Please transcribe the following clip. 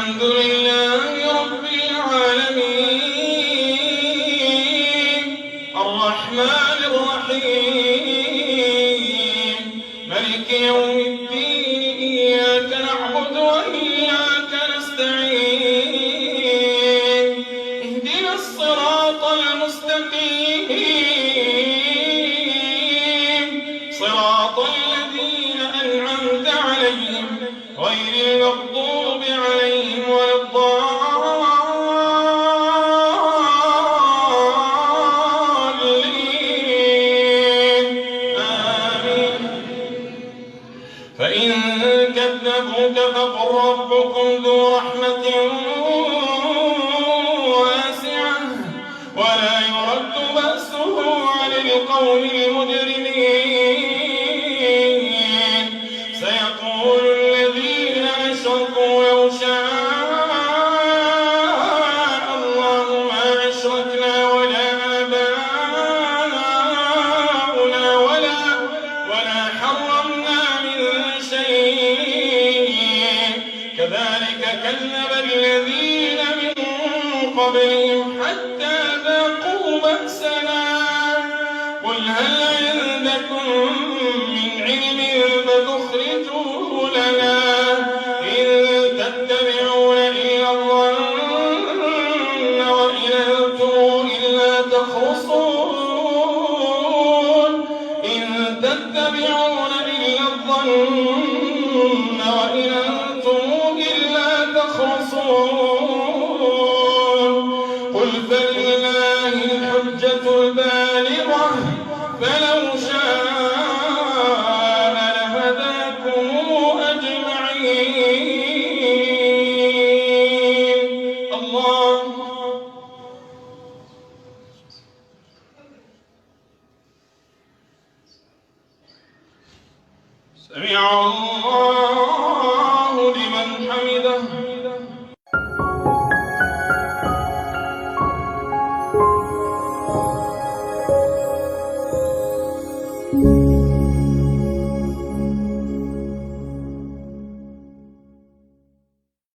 الحمد لله رب العالمين الرحمن الرحيم ملك يوم الدين إياك نعبد وإياك نستعين اهدنا الصراط المستقيم صراط الذين أنعمت عليهم غير المغضوب عليهم ولا الضالين آمين. فإن كذبوك فقل ربكم ذو رحمة واسعة ولا يرد بأسه عن القوم المجرمين سيقول الذين أشركوا لو شاء الله ما أشركنا ولا آباؤنا ولا حرمنا من شيء كذلك كذب الذين من قبلهم حتى ذاقوا بأسنا قل هل عندكم من علم فتخرجوه لنا إن تتبعون إلا الظن وإن أنتم إلا تخرصون إن تتبعون إلا الظن وإن أنتم إلا تخرصون قل فلله الحجة البالغة فلو شاء لهداكم أجمعين. الله سمع الله